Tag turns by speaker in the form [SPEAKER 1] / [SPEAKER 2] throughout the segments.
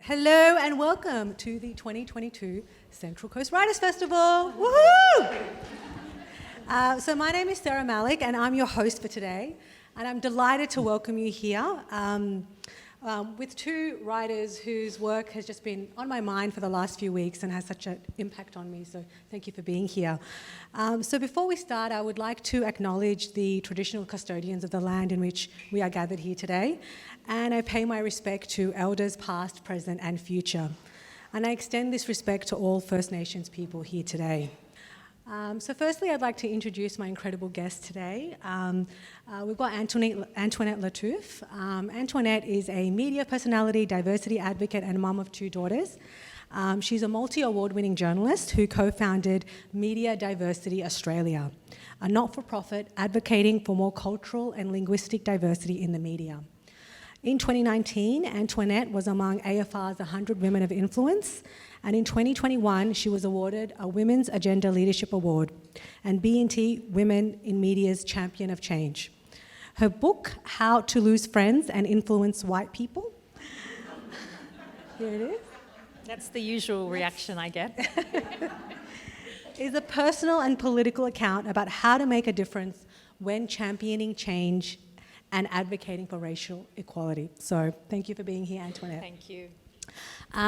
[SPEAKER 1] Hello and welcome to the 2022 Central Coast Writers Festival. Woohoo! So my name is Sarah Malik and I'm your host for today. And I'm delighted to welcome you here with two writers whose work has just been on my mind for the last few weeks and has such an impact on me. So thank you for being here. So before we start, I would like to acknowledge the traditional custodians of the land in which we are gathered here today. And I pay my respect to elders past, present and future. And I extend this respect to all First Nations people here today. So firstly, I'd like to introduce my incredible guest today. We've got Antoinette Lattouf. Antoinette is a media personality, diversity advocate and mum of two daughters. She's a multi-award-winning journalist who co-founded Media Diversity Australia, a not-for-profit advocating for more cultural and linguistic diversity in the media. In 2019, Antoinette was among AFR's 100 Women of Influence, and in 2021, she was awarded a Women's Agenda Leadership Award and B&T Women in Media's Champion of Change. Her book, How to Lose Friends and Influence White People, here it is.
[SPEAKER 2] That's the usual reaction I get.
[SPEAKER 1] Is a personal and political account about how to make a difference when championing change and advocating for racial equality. So thank you for being here, Antoinette.
[SPEAKER 2] Thank you.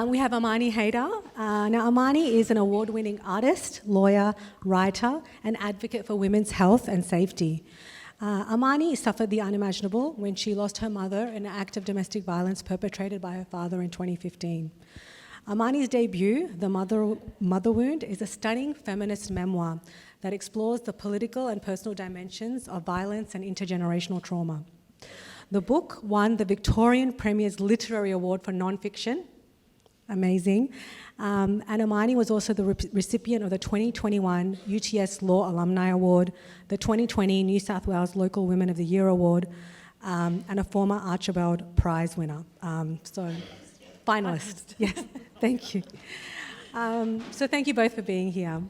[SPEAKER 1] We have Amani Haydar. Now, Amani is an award-winning artist, lawyer, writer, and advocate for women's health and safety. Amani suffered the unimaginable when she lost her mother in an act of domestic violence perpetrated by her father in 2015. Amani's debut, The Mother Wound, is a stunning feminist memoir that explores the political and personal dimensions of violence and intergenerational trauma. The book won the Victorian Premier's Literary Award for Non-Fiction. Amazing. And Amani was also the recipient of the 2021 UTS Law Alumni Award, the 2020 New South Wales Local Women of the Year Award, and a former Archibald Prize winner. So, finalist. Yes, thank you. So thank you both for being here.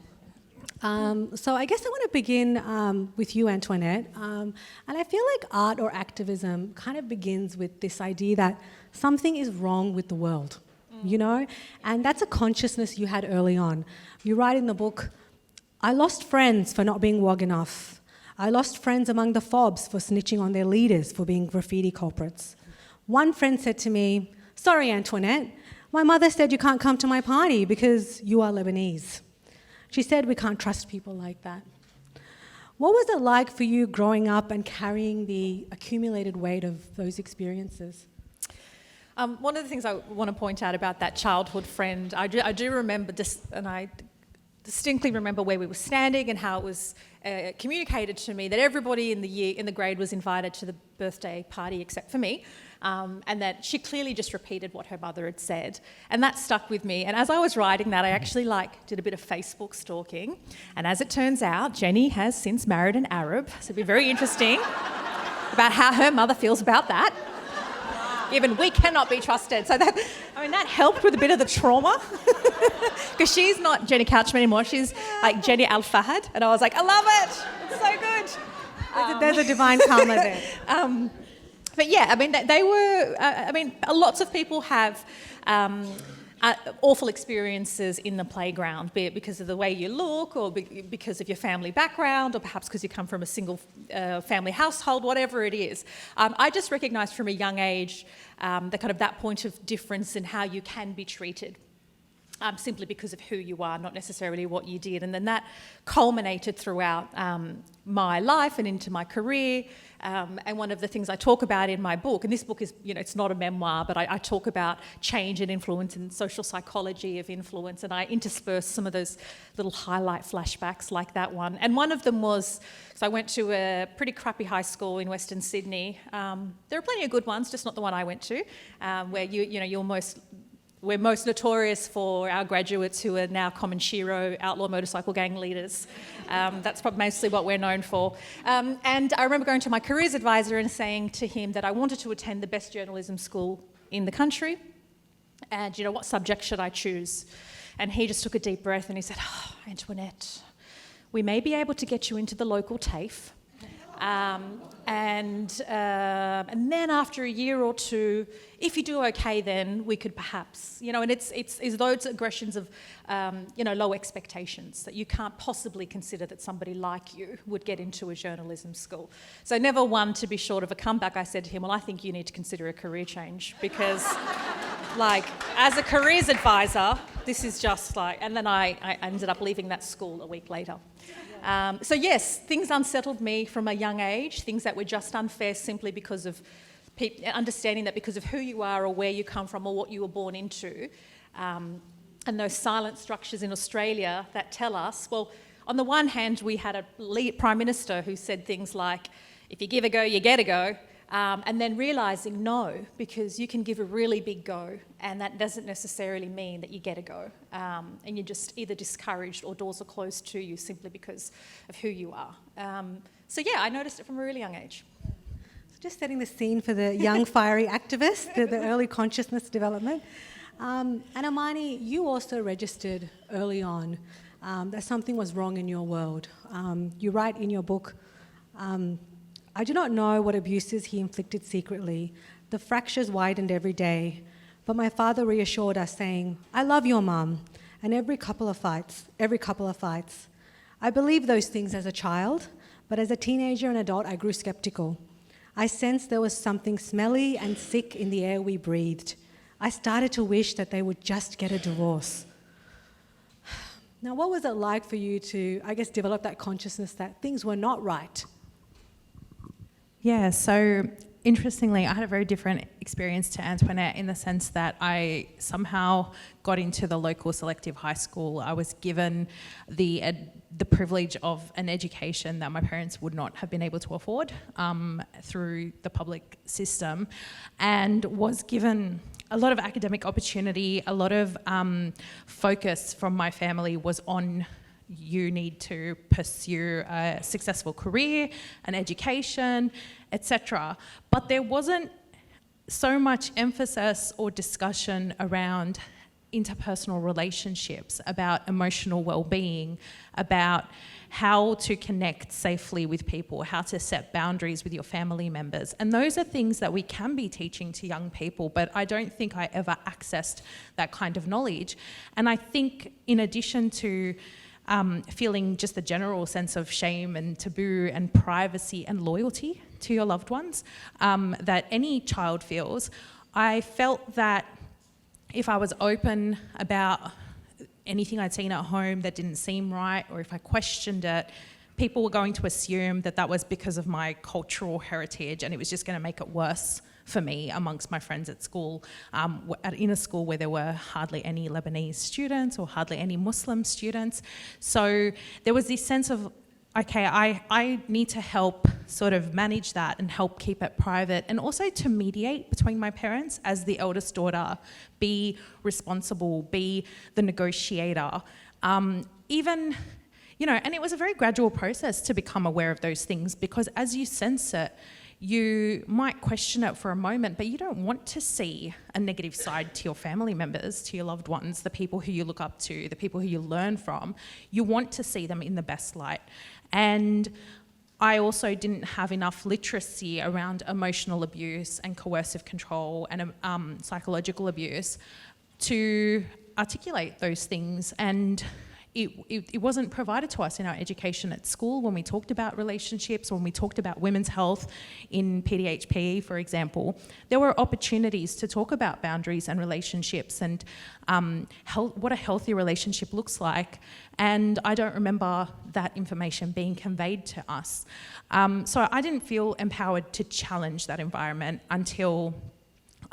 [SPEAKER 1] So I guess I want to begin with you, Antoinette. And I feel like art or activism kind of begins with this idea that something is wrong with the world, you know? And that's a consciousness you had early on. You write in the book, I lost friends for not being WOG enough. I lost friends among the FOBs for snitching on their leaders for being graffiti culprits. One friend said to me, sorry, Antoinette, my mother said you can't come to my party because you are Lebanese. She said we can't trust people like that. What was it like for you growing up and carrying the accumulated weight of those experiences?
[SPEAKER 2] One of the things I want to point out about that childhood friend, I do remember this, and I distinctly remember where we were standing and how it was communicated to me that everybody in the grade was invited to the birthday party except for me. And that she clearly just repeated what her mother had said. And that stuck with me. And as I was writing that, I actually did a bit of Facebook stalking. And as it turns out, Jenny has since married an Arab. So it'd be very interesting about how her mother feels about that. Given we cannot be trusted. So that helped with a bit of the trauma. Because she's not Jenny Couchman anymore. She's like Jenny Al-Fahad. And I was like, I love it. It's so good.
[SPEAKER 1] There's a divine karma there.
[SPEAKER 2] But yeah, they were, lots of people have awful experiences in the playground, be it because of the way you look or because of your family background or perhaps because you come from a single family household, whatever it is. I just recognised from a young age that point of difference in how you can be treated. Simply because of who you are, not necessarily what you did. And then that culminated throughout my life and into my career. And one of the things I talk about in my book, and this book is, it's not a memoir, but I talk about change and influence and social psychology of influence. And I intersperse some of those little highlight flashbacks like that one. And one of them was, so I went to a pretty crappy high school in Western Sydney. There are plenty of good ones, just not the one I went to, where we're most notorious for our graduates who are now common shiro, outlaw motorcycle gang leaders. That's probably mostly what we're known for. And I remember going to my careers advisor and saying to him that I wanted to attend the best journalism school in the country. And, what subject should I choose? And he just took a deep breath and he said, Antoinette, we may be able to get you into the local TAFE, And then after a year or two, if you do okay, then we could perhaps, and it's those aggressions of, low expectations that you can't possibly consider that somebody like you would get into a journalism school. So never one to be short of a comeback. I said to him, well, I think you need to consider a career change because, as a careers advisor, this is just and then I ended up leaving that school a week later. So yes, things unsettled me from a young age, things that were just unfair simply because of understanding that because of who you are or where you come from or what you were born into, and those silent structures in Australia that tell us, well, on the one hand, we had a Prime Minister who said things like, if you give a go, you get a go, and then realising no, because you can give a really big go and that doesn't necessarily mean that you get a go, and you're just either discouraged or doors are closed to you simply because of who you are. So yeah, I noticed it from a really young age.
[SPEAKER 1] So just setting the scene for the young fiery activist, the early consciousness development. And Amani, you also registered early on that something was wrong in your world. You write in your book, I do not know what abuses he inflicted secretly. The fractures widened every day. But my father reassured us, saying, I love your mum, and every couple of fights. I believed those things as a child, but as a teenager and adult, I grew skeptical. I sensed there was something smelly and sick in the air we breathed. I started to wish that they would just get a divorce. Now, what was it like for you to, develop that consciousness that things were not right?
[SPEAKER 3] Yeah, so interestingly, I had a very different experience to Antoinette in the sense that I somehow got into the local selective high school. I was given the privilege of an education that my parents would not have been able to afford through the public system, and was given a lot of academic opportunity. A lot of focus from my family was on you need to pursue a successful career, an education, etc. But there wasn't so much emphasis or discussion around interpersonal relationships, about emotional well-being, about how to connect safely with people, how to set boundaries with your family members. And those are things that we can be teaching to young people, but I don't think I ever accessed that kind of knowledge. And I think in addition to feeling just a general sense of shame and taboo and privacy and loyalty to your loved ones that any child feels, I felt that if I was open about anything I'd seen at home that didn't seem right, or if I questioned it, people were going to assume that that was because of my cultural heritage and it was just going to make it worse for me amongst my friends at school, in a school where there were hardly any Lebanese students or hardly any Muslim students. So there was this sense of, okay, I need to help sort of manage that and help keep it private, and also to mediate between my parents as the eldest daughter, be responsible, be the negotiator. And it was a very gradual process to become aware of those things, because as you sense it, you might question it for a moment, but you don't want to see a negative side to your family members, to your loved ones, the people who you look up to, the people who you learn from. You want to see them in the best light. And I also didn't have enough literacy around emotional abuse and coercive control and psychological abuse to articulate those things. And it wasn't provided to us in our education at school when we talked about relationships, when we talked about women's health in PDHPE, for example. There were opportunities to talk about boundaries and relationships and what a healthy relationship looks like. And I don't remember that information being conveyed to us. So I didn't feel empowered to challenge that environment until,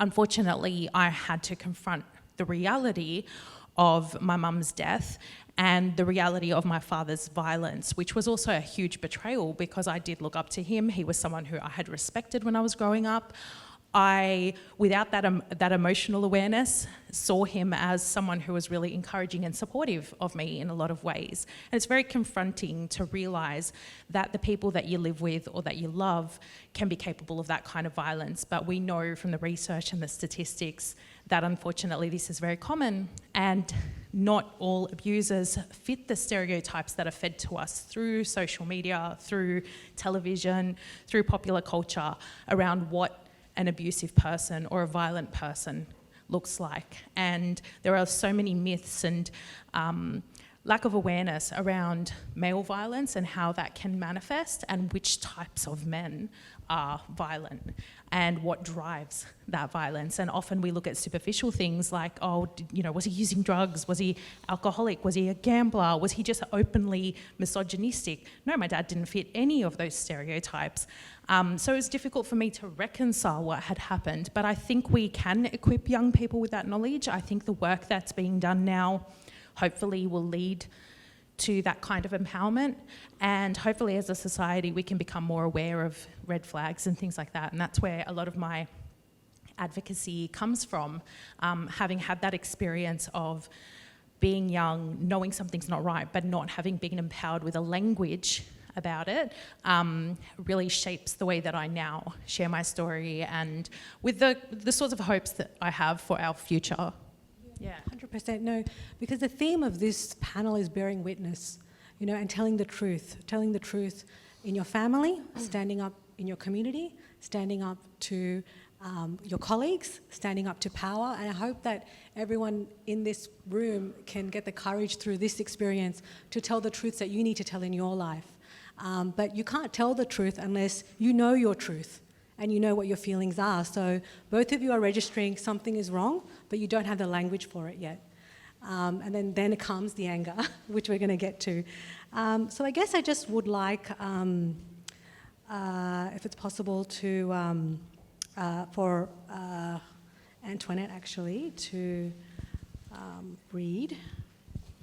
[SPEAKER 3] unfortunately, I had to confront the reality of my mum's death and the reality of my father's violence, which was also a huge betrayal because I did look up to him. He was someone who I had respected when I was growing up. I, without that emotional awareness, saw him as someone who was really encouraging and supportive of me in a lot of ways. And it's very confronting to realise that the people that you live with or that you love can be capable of that kind of violence. But we know from the research and the statistics that unfortunately this is very common. and not all abusers fit the stereotypes that are fed to us through social media, through television, through popular culture around what an abusive person or a violent person looks like. And there are so many myths and lack of awareness around male violence and how that can manifest and which types of men are violent and what drives that violence. And often we look at superficial things like, was he using drugs? Was he alcoholic? Was he a gambler? Was he just openly misogynistic? No, my dad didn't fit any of those stereotypes. So it was difficult for me to reconcile what had happened. But I think we can equip young people with that knowledge. I think the work that's being done now hopefully will lead to that kind of empowerment, and hopefully as a society we can become more aware of red flags and things like that. And that's where a lot of my advocacy comes from, having had that experience of being young, knowing something's not right, but not having been empowered with a language about it, really shapes the way that I now share my story and with the sorts of hopes that I have for our future. Yeah.
[SPEAKER 1] 100% no, because the theme of this panel is bearing witness, and telling the truth in your family, standing up in your community, standing up to your colleagues, standing up to power. And I hope that everyone in this room can get the courage through this experience to tell the truths that you need to tell in your life. But you can't tell the truth unless you know your truth and you know what your feelings are. So both of you are registering something is wrong, but you don't have the language for it yet. And then it comes the anger, which we're going to get to. So I guess I just would like, if it's possible, for Antoinette actually to read.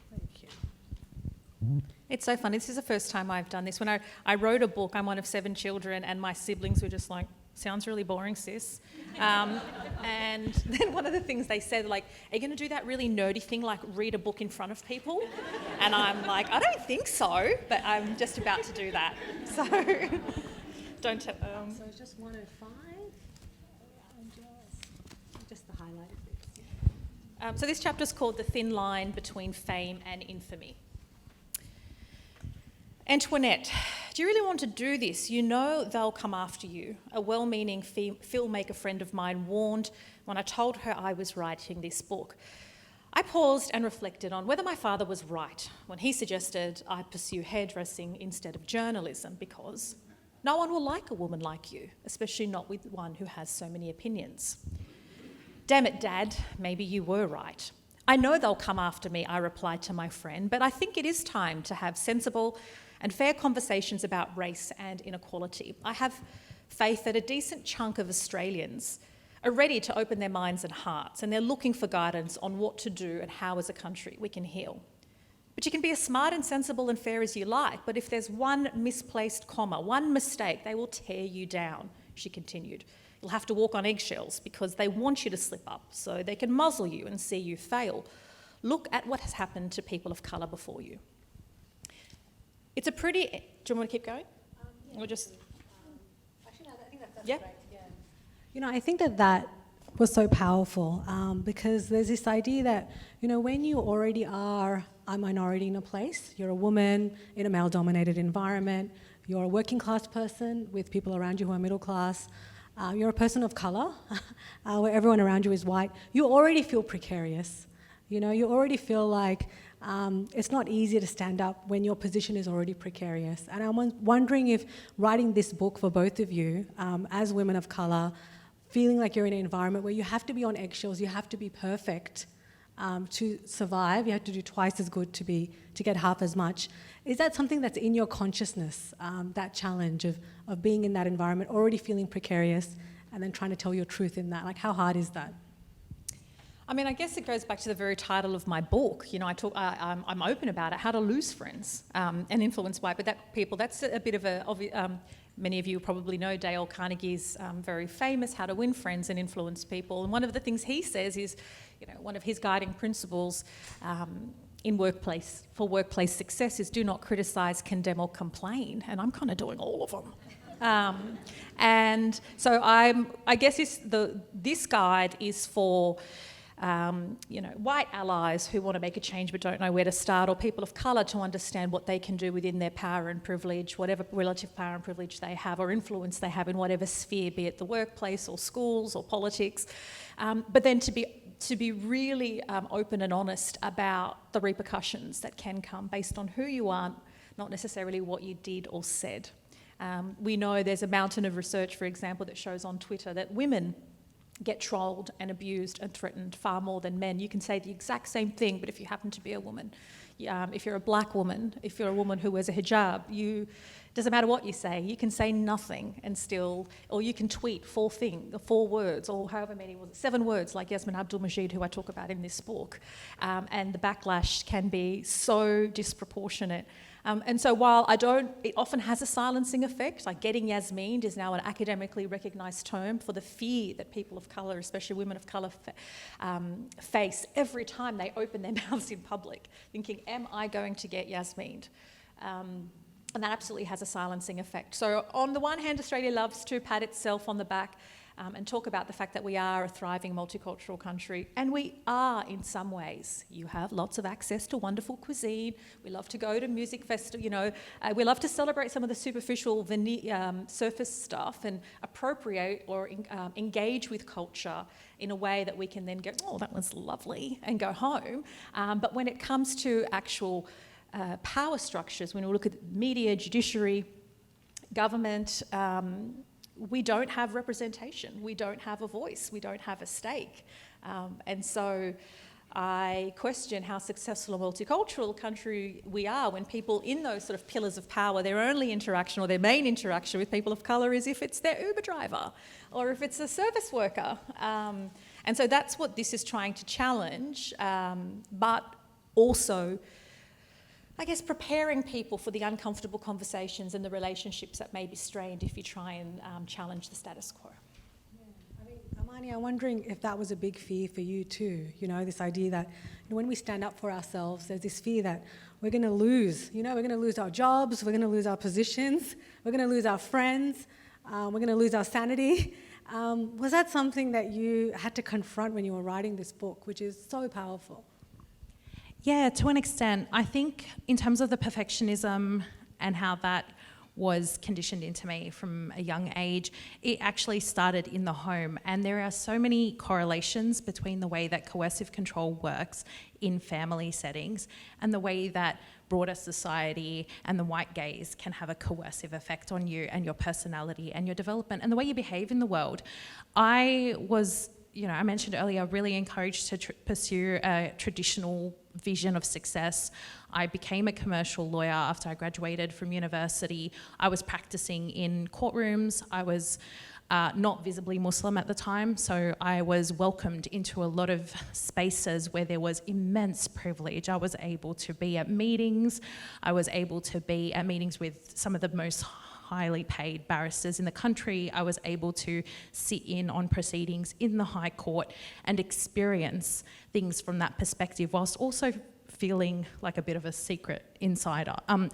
[SPEAKER 1] Thank you.
[SPEAKER 2] It's so funny. This is the first time I've done this. When I wrote a book, I'm one of 7 children, and my siblings were just like, sounds really boring, sis. And then one of the things they said, like, are you going to do that really nerdy thing, like read a book in front of people? And I'm like, I don't think so, but I'm just about to do that. So don't tell.
[SPEAKER 1] So it's just 105. Just the highlighted bits.
[SPEAKER 2] So this chapter is called The Thin Line Between Fame and Infamy. Antoinette, do you really want to do this? You know they'll come after you. A well-meaning filmmaker friend of mine warned when I told her I was writing this book. I paused and reflected on whether my father was right when he suggested I pursue hairdressing instead of journalism, because no one will like a woman like you, especially not with one who has so many opinions. Damn it, Dad, maybe you were right. I know they'll come after me, I replied to my friend, but I think it is time to have sensible and fair conversations about race and inequality. I have faith that a decent chunk of Australians are ready to open their minds and hearts, and they're looking for guidance on what to do and how as a country we can heal. But you can be as smart and sensible and fair as you like, but if there's one misplaced comma, one mistake, they will tear you down, she continued. You'll have to walk on eggshells because they want you to slip up so they can muzzle you and see you fail. Look at what has happened to people of colour before you. It's a pretty... Do you want to keep going?
[SPEAKER 1] Yeah.
[SPEAKER 2] Or just...
[SPEAKER 1] Actually, no, I think that's
[SPEAKER 2] Yeah.
[SPEAKER 1] great. Yeah. I think that was so powerful because there's this idea that, when you already are a minority in a place, you're a woman in a male-dominated environment, you're a working class person with people around you who are middle class, you're a person of colour, where everyone around you is white, you already feel precarious. You already feel like it's not easy to stand up when your position is already precarious. And I'm wondering if writing this book for both of you, as women of colour, feeling like you're in an environment where you have to be on eggshells, you have to be perfect to survive, you have to do twice as good to get half as much. Is that something that's in your consciousness, that challenge of being in that environment, already feeling precarious, and then trying to tell your truth in that? Like, how hard is that?
[SPEAKER 2] I mean, I guess it goes back to the very title of my book. I'm open about it, how to lose friends and influence white people. That's a bit of many of you probably know Dale Carnegie's very famous How to Win Friends and Influence People. And one of the things he says is, one of his guiding principles for workplace success is do not criticise, condemn or complain. And I'm kind of doing all of them. And so I guess this guide is for white allies who want to make a change but don't know where to start, or people of colour to understand what they can do within their power and privilege, whatever relative power and privilege they have or influence they have in whatever sphere, be it the workplace or schools or politics. But then to be really open and honest about the repercussions that can come based on who you are, not necessarily what you did or said. We know there's a mountain of research, for example, that shows on Twitter that women get trolled and abused and threatened far more than men. You can say the exact same thing, but if you happen to be a woman, if you're a black woman, if you're a woman who wears a hijab, doesn't matter what you say nothing and still, or you can tweet 4 words, or however many, 7 words, like Yasmin Abdul-Majid, who I talk about in this book, and the backlash can be so disproportionate. And so while it often has a silencing effect, like getting Yasmined is now an academically recognised term for the fear that people of colour, especially women of colour, face every time they open their mouths in public, thinking, am I going to get Yasmined? And that absolutely has a silencing effect. So on the one hand, Australia loves to pat itself on the back and talk about the fact that we are a thriving multicultural country, and we are in some ways. You have lots of access to wonderful cuisine. We love to go to music festivals, we love to celebrate some of the superficial surface stuff and appropriate or engage with culture in a way that we can then go, oh, that was lovely, and go home. But when it comes to actual power structures, when we look at media, judiciary, government, we don't have representation, we don't have a voice, we don't have a stake. And so I question how successful a multicultural country we are when people in those sort of pillars of power, their only interaction or their main interaction with people of colour is if it's their Uber driver or if it's a service worker. And so that's what this is trying to challenge, but also, I guess, preparing people for the uncomfortable conversations and the relationships that may be strained if you try and challenge the status quo.
[SPEAKER 1] Yeah. Amani, I'm wondering if that was a big fear for you too, this idea that when we stand up for ourselves, there's this fear that we're going to lose, we're going to lose our jobs, we're going to lose our positions, we're going to lose our friends, we're going to lose our sanity. Was that something that you had to confront when you were writing this book, which is so powerful?
[SPEAKER 3] Yeah, to an extent. I think in terms of the perfectionism and how that was conditioned into me from a young age, it actually started in the home. And there are so many correlations between the way that coercive control works in family settings and the way that broader society and the white gaze can have a coercive effect on you and your personality and your development and the way you behave in the world. I was, I mentioned earlier, really encouraged to pursue a traditional vision of success. I became a commercial lawyer after I graduated from university. I was practicing in courtrooms. I was not visibly Muslim at the time, so I was welcomed into a lot of spaces where there was immense privilege. I was able to be at meetings. I was able to be at meetings with some of the most highly paid barristers in the country. I was able to sit in on proceedings in the High Court and experience things from that perspective, whilst also feeling like a bit of a secret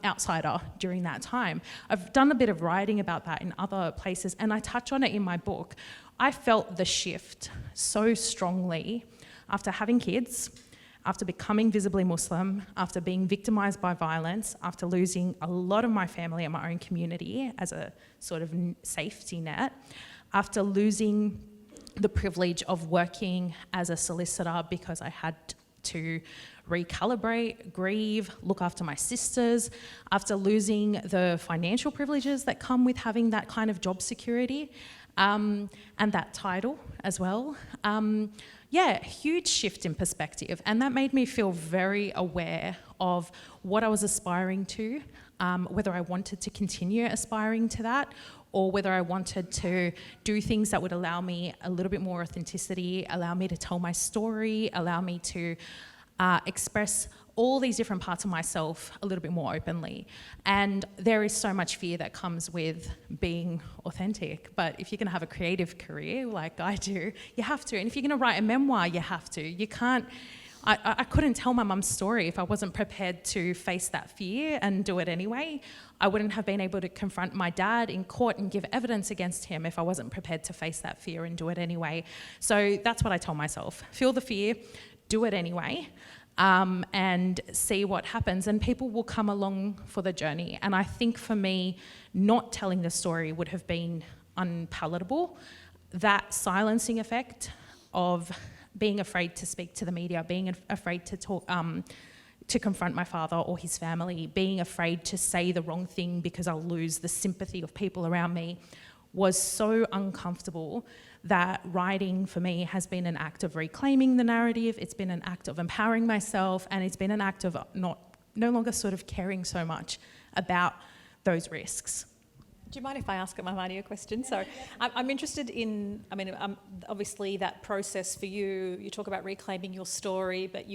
[SPEAKER 3] outsider during that time. I've done a bit of writing about that in other places, and I touch on it in my book. I felt the shift so strongly after having kids, after becoming visibly Muslim, after being victimised by violence, after losing a lot of my family and my own community as a sort of safety net, after losing the privilege of working as a solicitor because I had to recalibrate, grieve, look after my sisters, after losing the financial privileges that come with having that kind of job security, and that title as well. Huge shift in perspective, and that made me feel very aware of what I was aspiring to, whether I wanted to continue aspiring to that, or whether I wanted to do things that would allow me a little bit more authenticity, allow me to tell my story, allow me to express all these different parts of myself a little bit more openly. And there is so much fear that comes with being authentic. But if you're going to have a creative career like I do, you have to. And if you're going to write a memoir, you have to. You can't I couldn't tell my mum's story if I wasn't prepared to face that fear and do it anyway. I wouldn't have been able to confront my dad in court and give evidence against him if I wasn't prepared to face that fear and do it anyway. So that's what I tell myself. Feel the fear, do it anyway, and see what happens. And people will come along for the journey. And I think for me, not telling the story would have been unpalatable. That silencing effect of being afraid to speak to the media, being afraid to talk, to confront my father or his family, being afraid to say the wrong thing because I'll lose the sympathy of people around me, was so uncomfortable that writing for me has been an act of reclaiming the narrative, it's been an act of empowering myself, and it's been an act of no longer sort of caring so much about those risks.
[SPEAKER 2] Do you mind if I ask Amani a question? So I'm interested in, obviously that process for you, you talk about reclaiming your story, but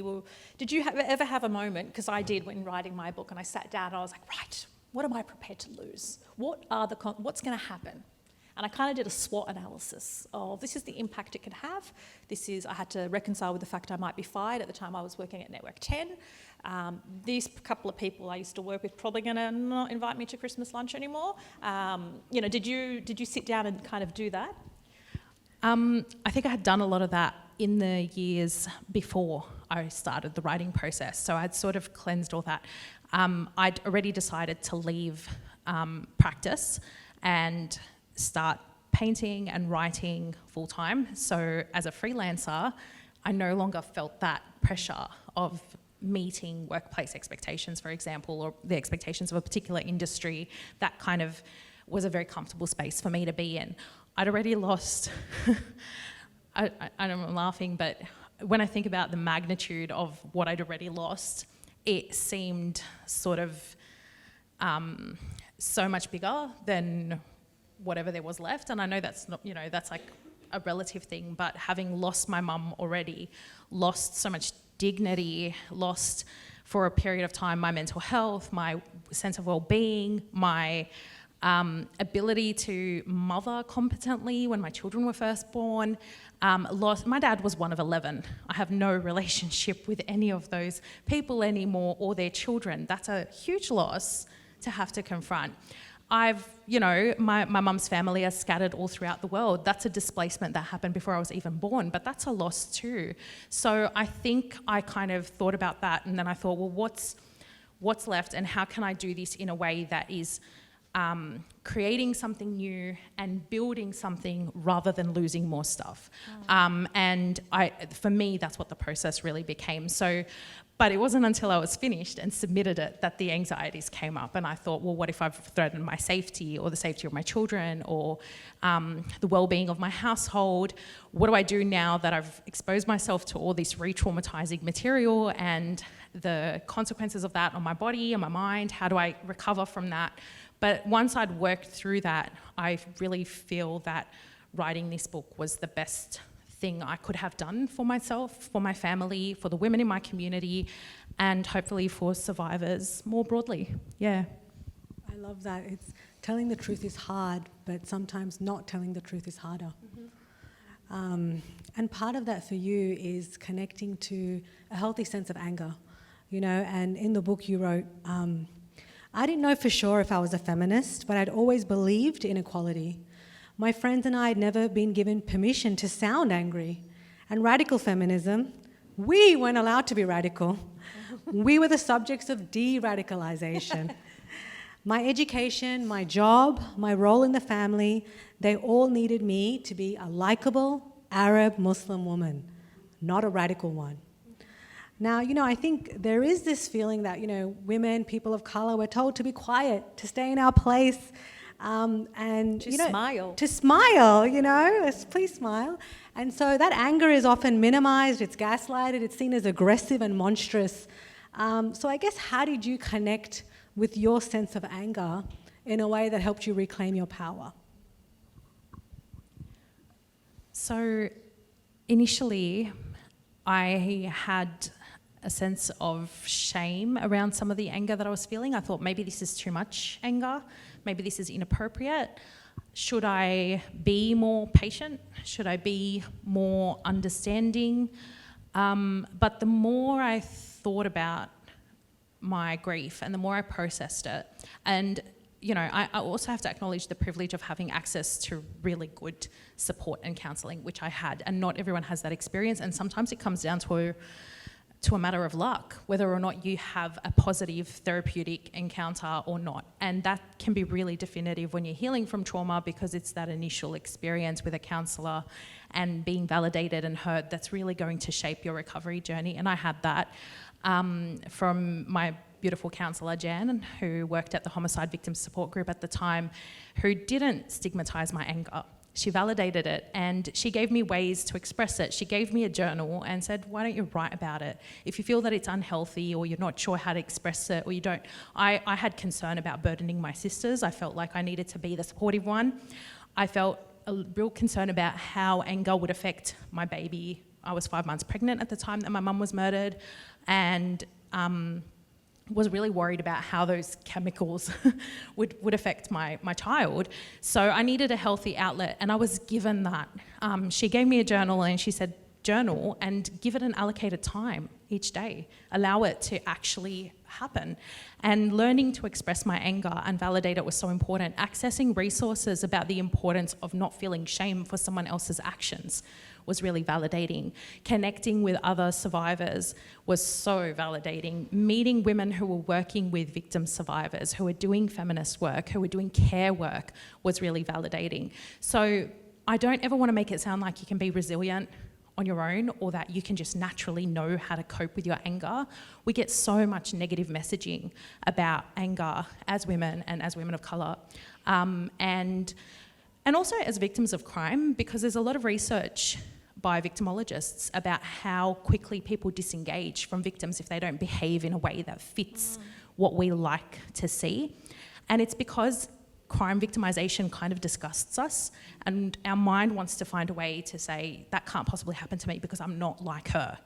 [SPEAKER 2] did you ever have a moment, because I did when writing my book, and I sat down and I was like, right, what am I prepared to lose? What's going to happen? And I kind of did a SWOT analysis of this is the impact it could have. I had to reconcile with the fact I might be fired. At the time I was working at Network 10. These couple of people I used to work with probably going to not invite me to Christmas lunch anymore. Did you sit down and kind of do that?
[SPEAKER 3] I think I had done a lot of that in the years before I started the writing process. So I'd sort of cleansed all that. I'd already decided to leave practice and start painting and writing full time. So as a freelancer, I no longer felt that pressure of meeting workplace expectations, for example, or the expectations of a particular industry. That kind of was a very comfortable space for me to be in. I'd already lost, I'm laughing, but when I think about the magnitude of what I'd already lost, it seemed sort of so much bigger than whatever there was left. And I know that's not, that's like a relative thing, but having lost my mum already, lost so much dignity, lost for a period of time my mental health, my sense of well-being, my ability to mother competently when my children were first born. My dad was one of 11. I have no relationship with any of those people anymore or their children. That's a huge loss to have to confront. My mum's family are scattered all throughout the world. That's a displacement that happened before I was even born, but that's a loss too. So I think I kind of thought about that, and then I thought, well, what's left, and how can I do this in a way that is creating something new and building something rather than losing more stuff. For me, that's what the process really became. But it wasn't until I was finished and submitted it that the anxieties came up, and I thought, well, what if I've threatened my safety or the safety of my children or the well-being of my household? What do I do now that I've exposed myself to all this re-traumatizing material and the consequences of that on my body and my mind? How do I recover from that? But once I'd worked through that, I really feel that writing this book was the best thing I could have done for myself, for my family, for the women in my community, and hopefully for survivors more broadly. Yeah.
[SPEAKER 1] I love that. It's telling the truth is hard, but sometimes not telling the truth is harder. Mm-hmm. And part of that for you is connecting to a healthy sense of anger, and in the book you wrote, I didn't know for sure if I was a feminist, but I'd always believed in equality. My friends and I had never been given permission to sound angry. And radical feminism, we weren't allowed to be radical. We were the subjects of de-radicalization. My education, my job, my role in the family, they all needed me to be a likable Arab Muslim woman, not a radical one. Now, I think there is this feeling that, women, people of color, we're told to be quiet, to stay in our place, and
[SPEAKER 2] smile.
[SPEAKER 1] To smile, please smile. And so that anger is often minimized, it's gaslighted, it's seen as aggressive and monstrous. So I guess, how did you connect with your sense of anger in a way that helped you reclaim your power?
[SPEAKER 3] So initially, I had a sense of shame around some of the anger that I was feeling. I thought, maybe this is too much anger, maybe this is inappropriate. Should I be more patient? Should I be more understanding? But the more I thought about my grief and the more I processed it, and I also have to acknowledge the privilege of having access to really good support and counselling, which I had, and not everyone has that experience, and sometimes it comes down to a matter of luck, whether or not you have a positive therapeutic encounter or not. And that can be really definitive when you're healing from trauma, because it's that initial experience with a counsellor and being validated and heard that's really going to shape your recovery journey. And I had that from my beautiful counsellor, Jan, who worked at the Homicide Victims Support Group at the time, who didn't stigmatise my anger. She validated it and she gave me ways to express it. She gave me a journal and said, why don't you write about it? If you feel that it's unhealthy or you're not sure how to express it or you don't... I had concern about burdening my sisters. I felt like I needed to be the supportive one. I felt a real concern about how anger would affect my baby. I was 5 months pregnant at the time that my mum was murdered, and was really worried about how those chemicals would affect my child. So I needed a healthy outlet, and I was given that. She gave me a journal and she said, journal and give it an allocated time each day. Allow it to actually happen. And learning to express my anger and validate it was so important. Accessing resources about the importance of not feeling shame for someone else's actions was really validating. Connecting with other survivors was so validating. Meeting women who were working with victim survivors, who were doing feminist work, who were doing care work, was really validating. So I don't ever want to make it sound like you can be resilient on your own, or that you can just naturally know how to cope with your anger. We get so much negative messaging about anger as women and as women of colour, and also as victims of crime, because there's a lot of research by victimologists about how quickly people disengage from victims if they don't behave in a way that fits what we like to see. And it's because crime victimisation kind of disgusts us, and our mind wants to find a way to say, that can't possibly happen to me because I'm not like her.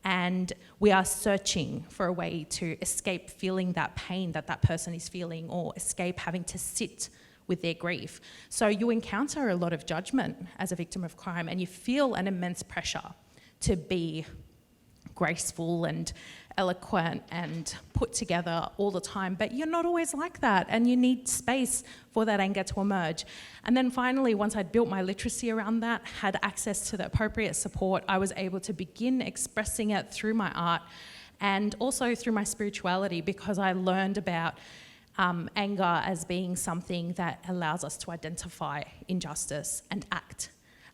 [SPEAKER 3] And we are searching for a way to escape feeling that pain that person is feeling, or escape having to sit with their grief. So you encounter a lot of judgment as a victim of crime, and you feel an immense pressure to be graceful and eloquent and put together all the time, but you're not always like that, and you need space for that anger to emerge. And then finally, once I'd built my literacy around that, had access to the appropriate support, I was able to begin expressing it through my art and also through my spirituality, because I learned about anger as being something that allows us to identify injustice and act.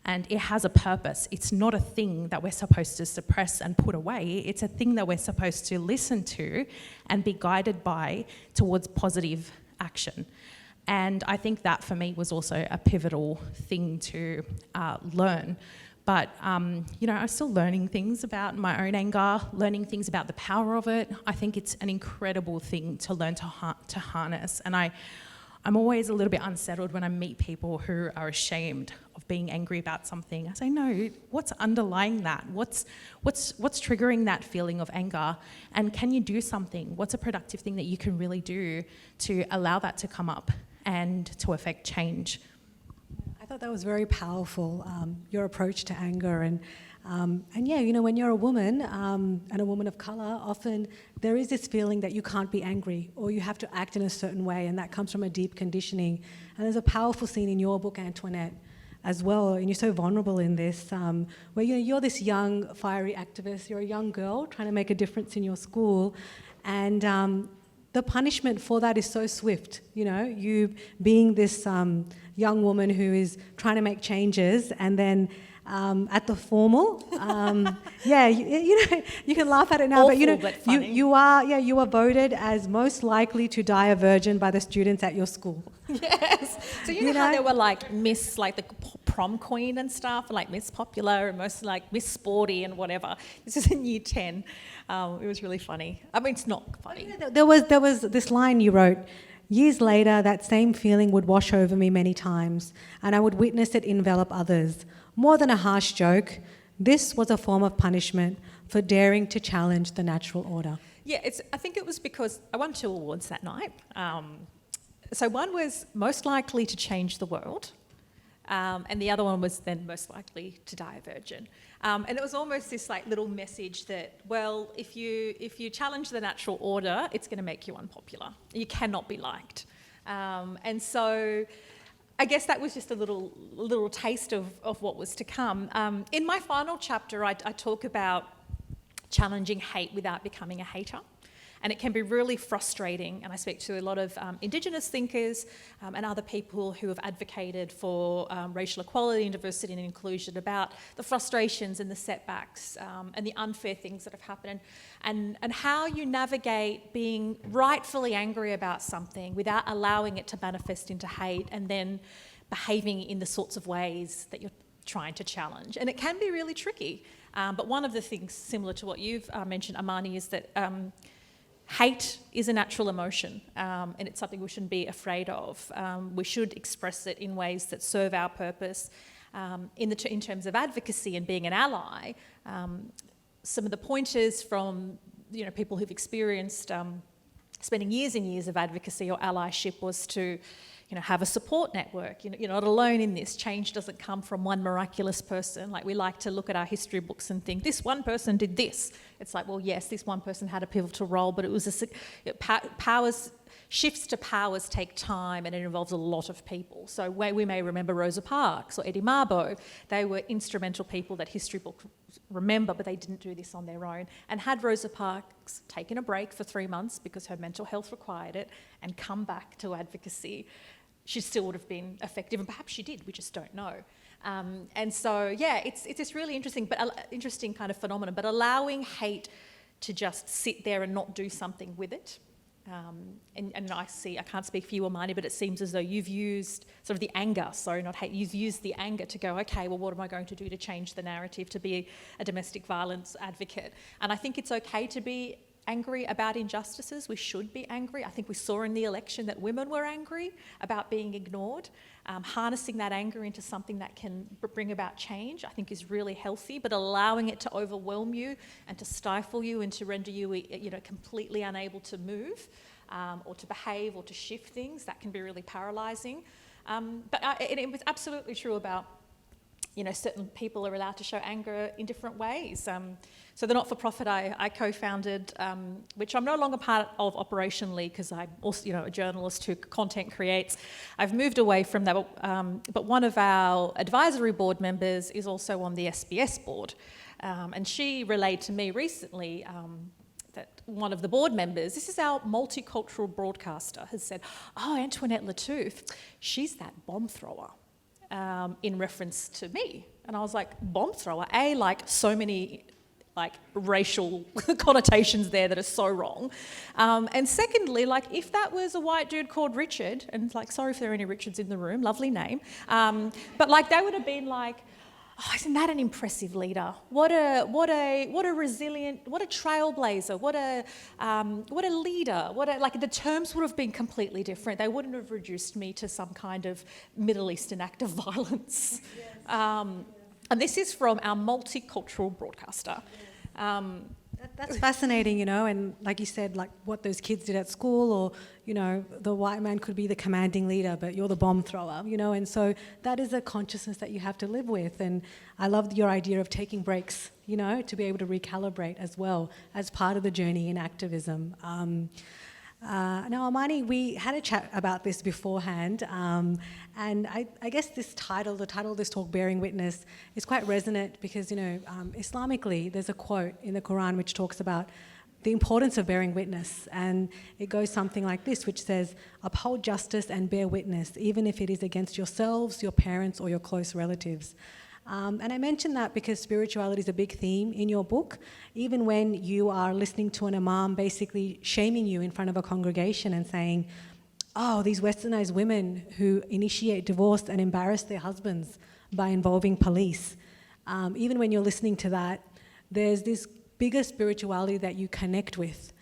[SPEAKER 3] And it has a purpose. It's not a thing that we're supposed to suppress and put away. It's a thing that we're supposed to listen to and be guided by towards positive action. And I think that for me was also a pivotal thing to learn. But, I'm still learning things about my own anger, learning things about the power of it. I think it's an incredible thing to learn to harness. And I'm always a little bit unsettled when I meet people who are ashamed of being angry about something. I say, no, what's underlying that? What's triggering that feeling of anger? And can you do something? What's a productive thing that you can really do to allow that to come up and to affect change?
[SPEAKER 1] I thought that was very powerful, your approach to anger. And yeah, when you're a woman and a woman of colour, often there is this feeling that you can't be angry or you have to act in a certain way, and that comes from a deep conditioning. And there's a powerful scene in your book, Antoinette, as well, and you're so vulnerable in this, where you're this young, fiery activist, you're a young girl trying to make a difference in your school, and the punishment for that is so swift, you being this young woman who is trying to make changes, and then at the formal, you can laugh at it now,
[SPEAKER 2] Awful, but funny.
[SPEAKER 1] you are voted as most likely to die a virgin by the students at your school.
[SPEAKER 2] Yes. So you know how there were like Miss, like the prom queen and stuff, like Miss Popular and most like Miss Sporty and whatever. This is in year 10. It was really funny. I mean, it's not funny.
[SPEAKER 1] There was this line you wrote. Years later, that same feeling would wash over me many times, and I would witness it envelop others. More than a harsh joke, this was a form of punishment for daring to challenge the natural order.
[SPEAKER 2] Yeah, I think it was because I won 2 awards that night. So one was most likely to change the world, and the other one was then most likely to die a virgin. And it was almost this like little message that, well, if you challenge the natural order, it's going to make you unpopular. You cannot be liked. And so I guess that was just a little taste of what was to come. In my final chapter, I talk about challenging hate without becoming a hater. And it can be really frustrating. And I speak to a lot of Indigenous thinkers and other people who have advocated for racial equality and diversity and inclusion about the frustrations and the setbacks and the unfair things that have happened and how you navigate being rightfully angry about something without allowing it to manifest into hate and then behaving in the sorts of ways that you're trying to challenge. And it can be really tricky. But one of the things similar to what you've mentioned, Amani, is that hate is a natural emotion, and it's something we shouldn't be afraid of. We should express it in ways that serve our purpose. In terms of advocacy and being an ally, some of the pointers from people who've experienced spending years and years of advocacy or allyship was to have a support network. You're not alone in this. Change doesn't come from one miraculous person. Like, we like to look at our history books and think, this one person did this. It's like, well, yes, this one person had a pivotal role, but it was shifts to powers take time and it involves a lot of people. So we may remember Rosa Parks or Eddie Mabo. They were instrumental people that history books remember, but they didn't do this on their own. And had Rosa Parks taken a break for 3 months because her mental health required it and come back to advocacy, she still would have been effective, and perhaps she did, we just don't know. And so, yeah, it's this really interesting kind of phenomenon, but allowing hate to just sit there and not do something with it. And I can't speak for you, Amani, but it seems as though you've used sort of the anger, sorry, not hate, you've used the anger to go, okay, well, what am I going to do to change the narrative, to be a domestic violence advocate? And I think it's okay to be angry about injustices. We should be angry. I think we saw in the election that women were angry about being ignored. Harnessing that anger into something that can bring about change, I think, is really healthy, but allowing it to overwhelm you and to stifle you and to render you, completely unable to move or to behave or to shift things, that can be really paralysing. But it was absolutely true about certain people are allowed to show anger in different ways. So the not-for-profit I co-founded, which I'm no longer part of operationally because I'm also, a journalist who content creates. I've moved away from that, but one of our advisory board members is also on the SBS board. And she relayed to me recently that one of the board members, this is our multicultural broadcaster, has said, oh, Antoinette Lattouf, she's that bomb thrower. In reference to me. And I was like, bomb thrower? Like so many racial connotations there that are so wrong. And secondly, if that was a white dude called Richard, and sorry if there are any Richards in the room, lovely name, but they would have been like, oh, isn't that an impressive leader? What a resilient, what a trailblazer, what a leader, the terms would have been completely different. They wouldn't have reduced me to some kind of Middle Eastern act of violence. Yes. And this is from our multicultural broadcaster.
[SPEAKER 1] That's fascinating, and like you said, what those kids did at school, or, the white man could be the commanding leader, but you're the bomb thrower, and so that is a consciousness that you have to live with. And I loved your idea of taking breaks, to be able to recalibrate as well as part of the journey in activism. Now, Amani, we had a chat about this beforehand, and I guess the title of this talk, Bearing Witness, is quite resonant because, Islamically, there's a quote in the Quran which talks about the importance of bearing witness, and it goes something like this, which says, uphold justice and bear witness, even if it is against yourselves, your parents, or your close relatives. And I mention that because spirituality is a big theme in your book. Even when you are listening to an imam basically shaming you in front of a congregation and saying, oh, these westernized women who initiate divorce and embarrass their husbands by involving police. Even when you're listening to that, there's this bigger spirituality that you connect with.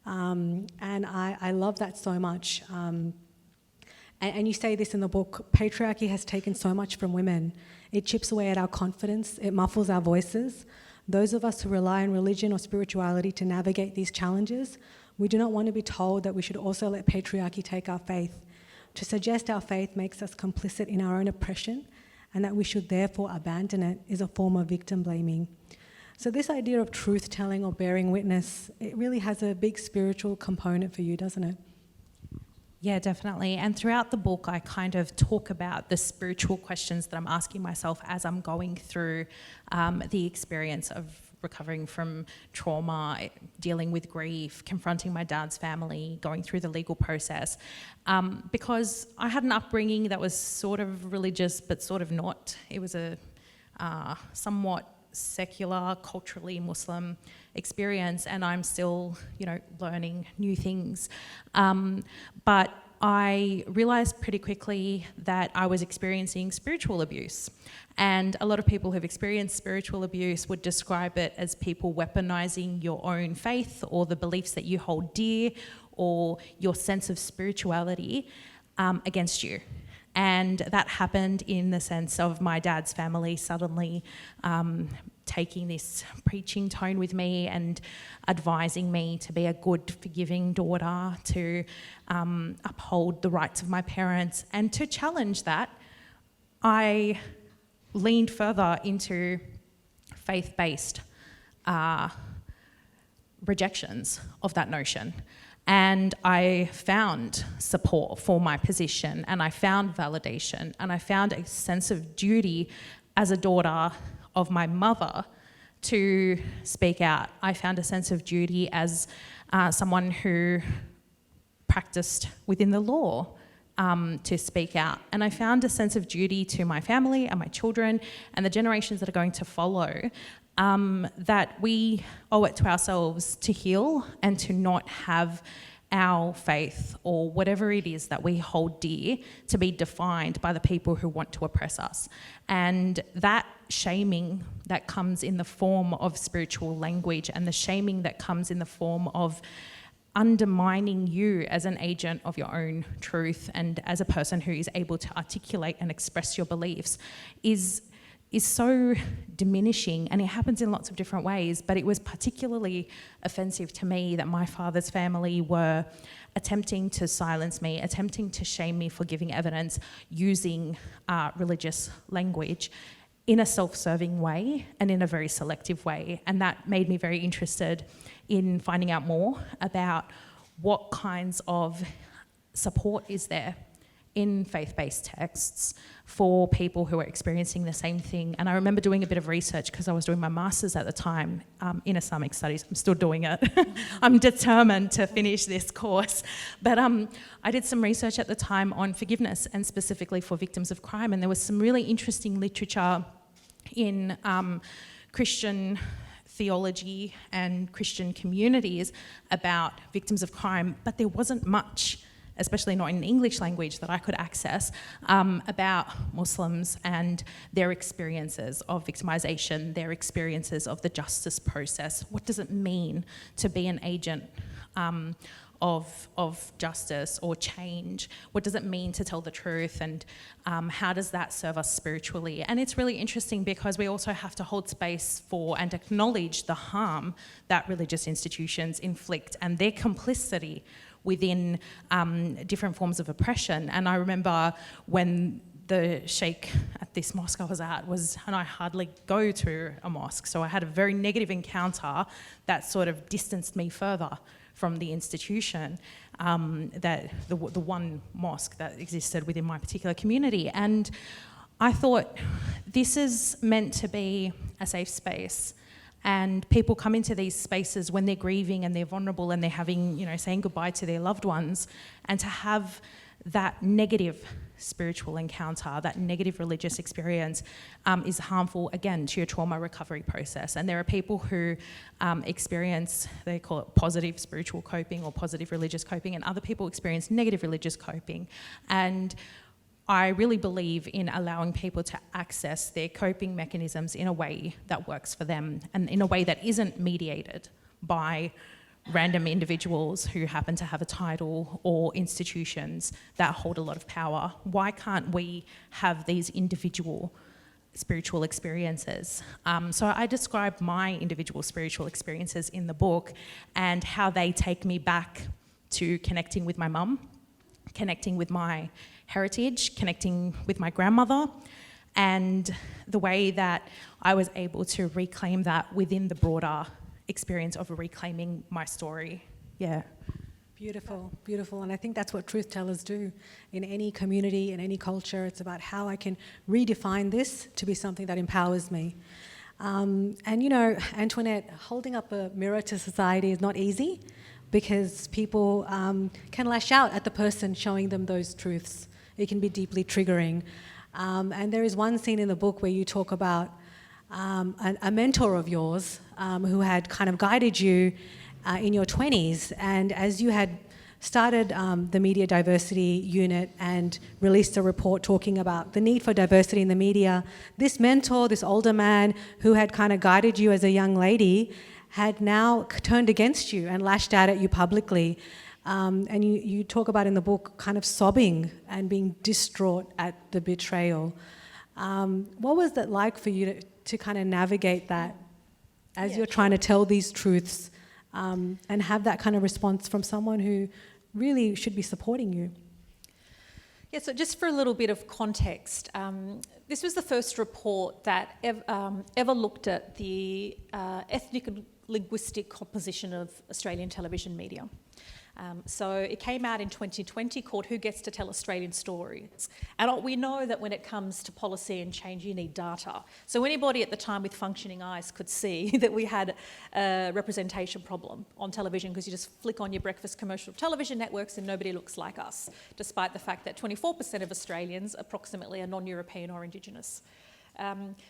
[SPEAKER 1] And I love that so much. And you say this in the book, patriarchy has taken so much from women. It chips away at our confidence, it muffles our voices. Those of us who rely on religion or spirituality to navigate these challenges, we do not want to be told that we should also let patriarchy take our faith. To suggest our faith makes us complicit in our own oppression and that we should therefore abandon it, is a form of victim blaming. So this idea of truth-telling or bearing witness, it really has a big spiritual component for you, doesn't it?
[SPEAKER 3] Yeah, definitely. And throughout the book, I kind of talk about the spiritual questions that I'm asking myself as I'm going through the experience of recovering from trauma, dealing with grief, confronting my dad's family, going through the legal process. Because I had an upbringing that was sort of religious, but sort of not. It was a somewhat secular, culturally Muslim experience, and I'm still, learning new things. But I realised pretty quickly that I was experiencing spiritual abuse. And a lot of people who've experienced spiritual abuse would describe it as people weaponising your own faith or the beliefs that you hold dear or your sense of spirituality against you. And that happened in the sense of my dad's family suddenly taking this preaching tone with me and advising me to be a good, forgiving daughter, to uphold the rights of my parents. And to challenge that, I leaned further into faith-based rejections of that notion. And I found support for my position, and I found validation, and I found a sense of duty as a daughter of my mother to speak out. I found a sense of duty as someone who practiced within the law to speak out. And I found a sense of duty to my family and my children and the generations that are going to follow, that we owe it to ourselves to heal and to not have our faith or whatever it is that we hold dear to be defined by the people who want to oppress us. And that shaming that comes in the form of spiritual language, and the shaming that comes in the form of undermining you as an agent of your own truth and as a person who is able to articulate and express your beliefs, is so diminishing, and it happens in lots of different ways. But it was particularly offensive to me that my father's family were attempting to silence me, attempting to shame me for giving evidence using religious language in a self-serving way and in a very selective way. And that made me very interested in finding out more about what kinds of support is there in faith-based texts for people who are experiencing the same thing. And I remember doing a bit of research because I was doing my master's at the time in Islamic studies. I'm still doing it. I'm determined to finish this course. But I did some research at the time on forgiveness, and specifically for victims of crime. And there was some really interesting literature in Christian theology and Christian communities about victims of crime, but there wasn't much, especially not in English language, that I could access about Muslims and their experiences of victimization, their experiences of the justice process. What does it mean to be an agent of justice or change? What does it mean to tell the truth, and how does that serve us spiritually? And it's really interesting because we also have to hold space for and acknowledge the harm that religious institutions inflict and their complicity within different forms of oppression. And I remember when the sheikh at this mosque I was at and I hardly go to a mosque, so I had a very negative encounter that sort of distanced me further from the institution, that the one mosque that existed within my particular community. And I thought, this is meant to be a safe space. And people come into these spaces when they're grieving and they're vulnerable and they're having, saying goodbye to their loved ones. And to have that negative spiritual encounter, that negative religious experience is harmful, again, to your trauma recovery process. And there are people who experience, they call it positive spiritual coping or positive religious coping, and other people experience negative religious coping. And I really believe in allowing people to access their coping mechanisms in a way that works for them and in a way that isn't mediated by random individuals who happen to have a title or institutions that hold a lot of power. Why can't we have these individual spiritual experiences? So I describe my individual spiritual experiences in the book and how they take me back to connecting with my mum, connecting with my heritage, connecting with my grandmother, and the way that I was able to reclaim that within the broader experience of reclaiming my story. Yeah.
[SPEAKER 1] Beautiful, beautiful. And I think that's what truth tellers do in any community, in any culture. It's about how I can redefine this to be something that empowers me. And you know, Antoinette, holding up a mirror to society is not easy because people can lash out at the person showing them those truths. It can be deeply triggering. And there is one scene in the book where you talk about a mentor of yours who had kind of guided you in your 20s, and as you had started the media diversity unit and released a report talking about the need for diversity in the media, this mentor, this older man who had kind of guided you as a young lady, had now turned against you and lashed out at you publicly. And you talk about in the book kind of sobbing and being distraught at the betrayal. What was that like for you to kind of navigate that as you're trying to tell these truths and have that kind of response from someone who really should be supporting you?
[SPEAKER 2] Yeah, so just for a little bit of context, this was the first report that ever looked at the ethnic and linguistic composition of Australian television media. So it came out in 2020 called Who Gets to Tell Australian Stories? And we know that when it comes to policy and change, you need data. So anybody at the time with functioning eyes could see that we had a representation problem on television because you just flick on your breakfast commercial television networks and nobody looks like us, despite the fact that 24% of Australians approximately are non-European or Indigenous.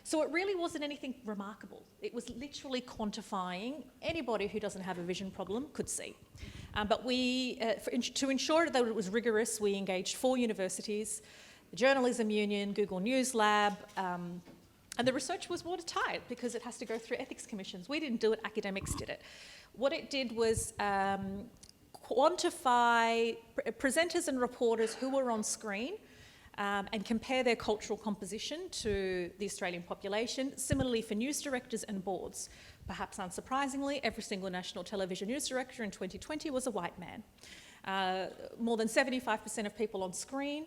[SPEAKER 2] So it really wasn't anything remarkable. It was literally quantifying anybody who doesn't have a vision problem could see. But to ensure that it was rigorous, we engaged 4 universities, the Journalism Union, Google News Lab, and the research was watertight because it has to go through ethics commissions. We didn't do it, academics did it. What it did was quantify presenters and reporters who were on screen and compare their cultural composition to the Australian population. Similarly for news directors and boards. Perhaps unsurprisingly, every single national television news director in 2020 was a white man. More than 75% of people on screen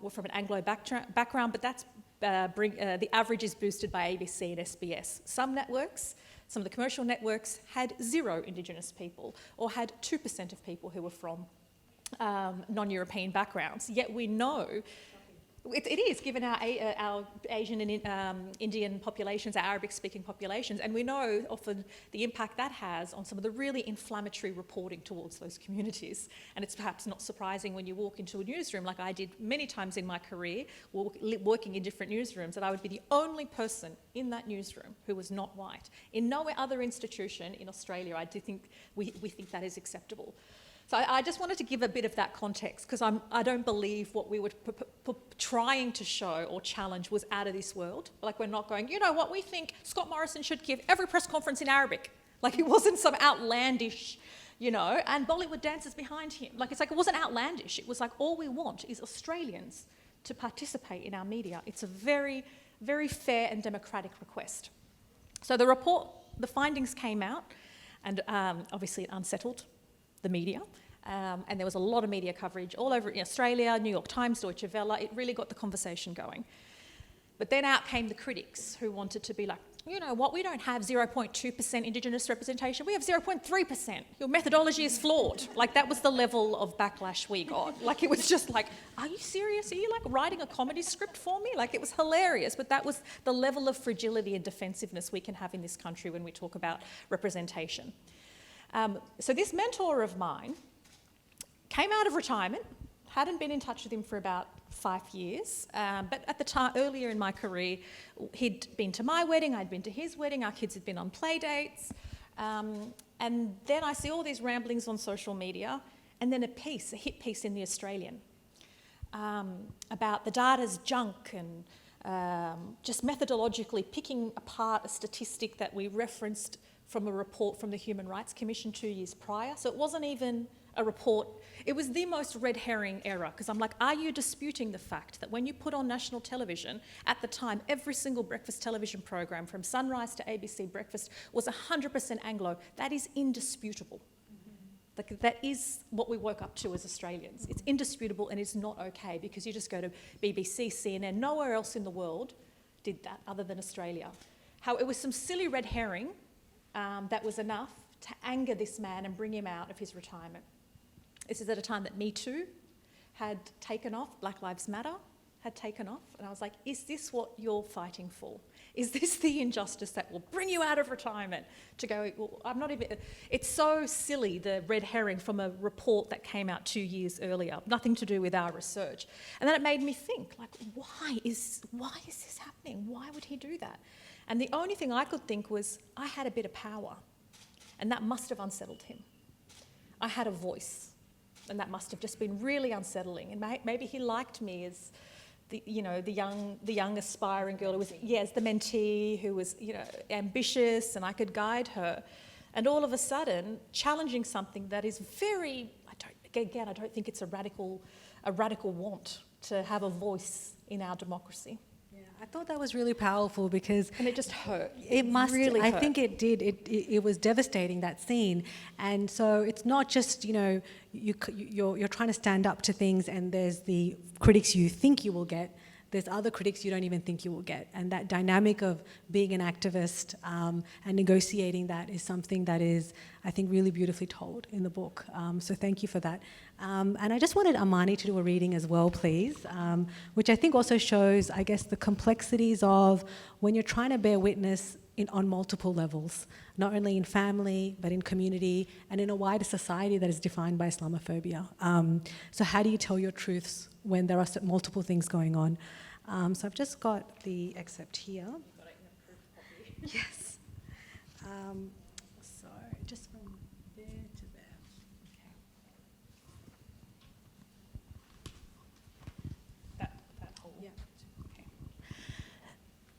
[SPEAKER 2] were from an Anglo background, but that's the average is boosted by ABC and SBS. Some networks, some of the commercial networks, had 0 Indigenous people or had 2% of people who were from non-European backgrounds. Yet we know it is, given our Asian and Indian populations, our Arabic-speaking populations, and we know often the impact that has on some of the really inflammatory reporting towards those communities. And it's perhaps not surprising when you walk into a newsroom, like I did many times in my career, working in different newsrooms, that I would be the only person in that newsroom who was not white. In no other institution in Australia, I do think we think that is acceptable. So I just wanted to give a bit of that context because I don't believe what we were trying to show or challenge was out of this world. Like we're not going, you know what, we think Scott Morrison should give every press conference in Arabic. Like it wasn't some outlandish, you know, and Bollywood dancers behind him. Like it's like it wasn't outlandish. It was like all we want is Australians to participate in our media. It's a very, very fair and democratic request. So the report, the findings came out and obviously it unsettled the media, and there was a lot of media coverage all over in Australia, New York Times, Deutsche Welle. It really got the conversation going. But then out came the critics who wanted to be like, you know what, we don't have 0.2% Indigenous representation, we have 0.3%. Your methodology is flawed. Like that was the level of backlash we got. Like it was just like, are you serious? Are you like writing a comedy script for me? Like it was hilarious, but that was the level of fragility and defensiveness we can have in this country when we talk about representation. So this mentor of mine came out of retirement, hadn't been in touch with him for about 5 years, but at the time, earlier in my career, he'd been to my wedding, I'd been to his wedding, our kids had been on play dates, and then I see all these ramblings on social media, and then a hit piece in The Australian, about the data's junk and just methodologically picking apart a statistic that we referenced from a report from the Human Rights Commission 2 years prior. So it wasn't even a report. It was the most red herring error because I'm like, are you disputing the fact that when you put on national television, at the time, every single breakfast television program from Sunrise to ABC Breakfast was 100% Anglo? That is indisputable. Like, that is what we woke up to as Australians. It's indisputable and it's not okay, because you just go to BBC, CNN, nowhere else in the world did that other than Australia. How it was some silly red herring that was enough to anger this man and bring him out of his retirement. This is at a time that Me Too had taken off, Black Lives Matter had taken off, and I was like, is this what you're fighting for? Is this the injustice that will bring you out of retirement? To go, well, I'm not even, it's so silly, the red herring from a report that came out 2 years earlier, nothing to do with our research. And then it made me think, like, why is this happening? Why would he do that? And the only thing I could think was, I had a bit of power, and that must have unsettled him. I had a voice, and that must have just been really unsettling. And maybe he liked me as the young aspiring girl who was, yes, the mentee, who was, ambitious, and I could guide her. And all of a sudden, challenging something that is very, I don't think it's a radical want to have a voice in our democracy.
[SPEAKER 1] Yeah, I thought that was really powerful because...
[SPEAKER 2] And it just hurt.
[SPEAKER 1] It must,
[SPEAKER 2] really hurt.
[SPEAKER 1] I think it did. It was devastating, that scene. And so it's not just, you're trying to stand up to things, and there's the critics you think you will get. There's other critics you don't even think you will get. And that dynamic of being an activist and negotiating that is something that is, I think, really beautifully told in the book. So thank you for that. And I just wanted Amani to do a reading as well, please, which I think also shows, I guess, the complexities of when you're trying to bear witness on multiple levels, not only in family, but in community and in a wider society that is defined by Islamophobia. So how do you tell your truths when there are multiple things going on? So I've just got the excerpt here.
[SPEAKER 3] Got it in a proof copy.
[SPEAKER 1] Yes. So just from there to there.
[SPEAKER 3] That whole...
[SPEAKER 1] Yeah.
[SPEAKER 3] Okay.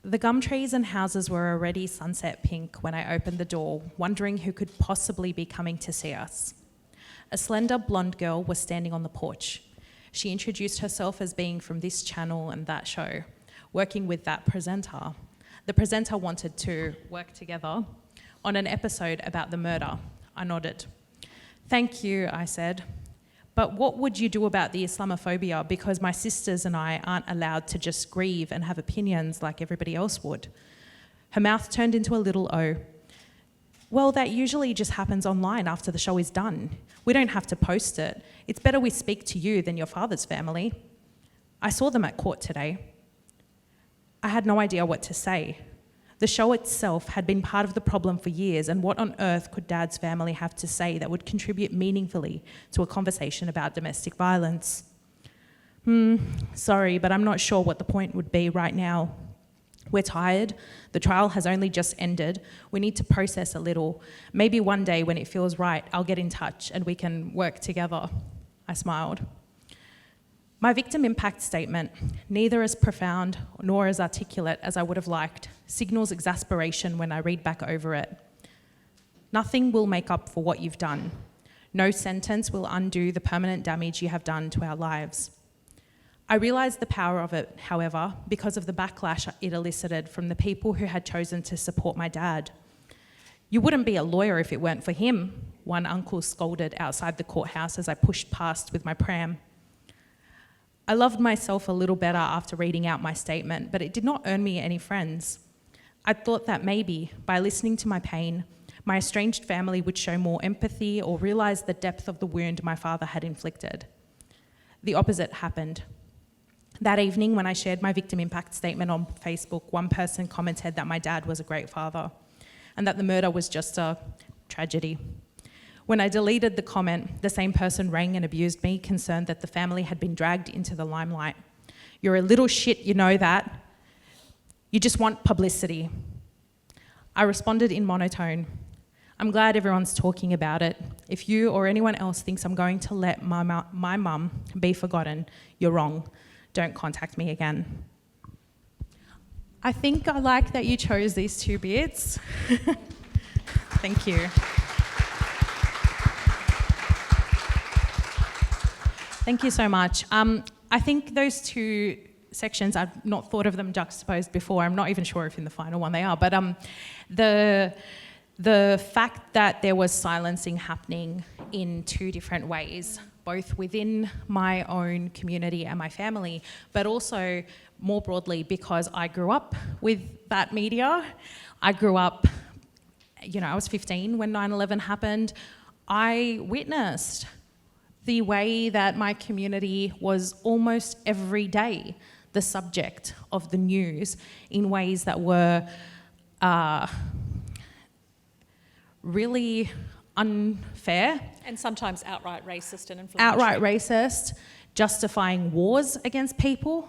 [SPEAKER 3] The gum trees and houses were already sunset pink when I opened the door, wondering who could possibly be coming to see us. A slender blonde girl was standing on the porch. She introduced herself as being from this channel and that show, working with that presenter. The presenter wanted to work together on an episode about the murder. I nodded. Thank you, I said. But what would you do about the Islamophobia? Because my sisters and I aren't allowed to just grieve and have opinions like everybody else would. Her mouth turned into a little O. Well, that usually just happens online after the show is done. We don't have to post it. It's better we speak to you than your father's family. I saw them at court today. I had no idea what to say. The show itself had been part of the problem for years, and what on earth could Dad's family have to say that would contribute meaningfully to a conversation about domestic violence? Sorry, but I'm not sure what the point would be right now. We're tired. The trial has only just ended. We need to process a little. Maybe one day when it feels right, I'll get in touch and we can work together. I smiled. My victim impact statement, neither as profound nor as articulate as I would have liked, signals exasperation when I read back over it. Nothing will make up for what you've done. No sentence will undo the permanent damage you have done to our lives. I realised the power of it, however, because of the backlash it elicited from the people who had chosen to support my dad. You wouldn't be a lawyer if it weren't for him, one uncle scolded outside the courthouse as I pushed past with my pram. I loved myself a little better after reading out my statement, but it did not earn me any friends. I thought that maybe, by listening to my pain, my estranged family would show more empathy or realise the depth of the wound my father had inflicted. The opposite happened. That evening, when I shared my victim impact statement on Facebook, one person commented that my dad was a great father and that the murder was just a tragedy. When I deleted the comment, the same person rang and abused me, concerned that the family had been dragged into the limelight. You're a little shit, you know that. You just want publicity. I responded in monotone. I'm glad everyone's talking about it. If you or anyone else thinks I'm going to let my mum be forgotten, you're wrong. Don't contact me again. I think I like that you chose these two bits. Thank you. Thank you so much. I think those two sections, I've not thought of them juxtaposed before. I'm not even sure if in the final one they are, but the fact that there was silencing happening in two different ways, both within my own community and my family, but also more broadly because I grew up with that media. I grew up, I was 15 when 9/11 happened. I witnessed the way that my community was almost every day the subject of the news in ways that were really unfair.
[SPEAKER 2] And sometimes outright racist and inflammatory.
[SPEAKER 3] Outright racist, justifying wars against people.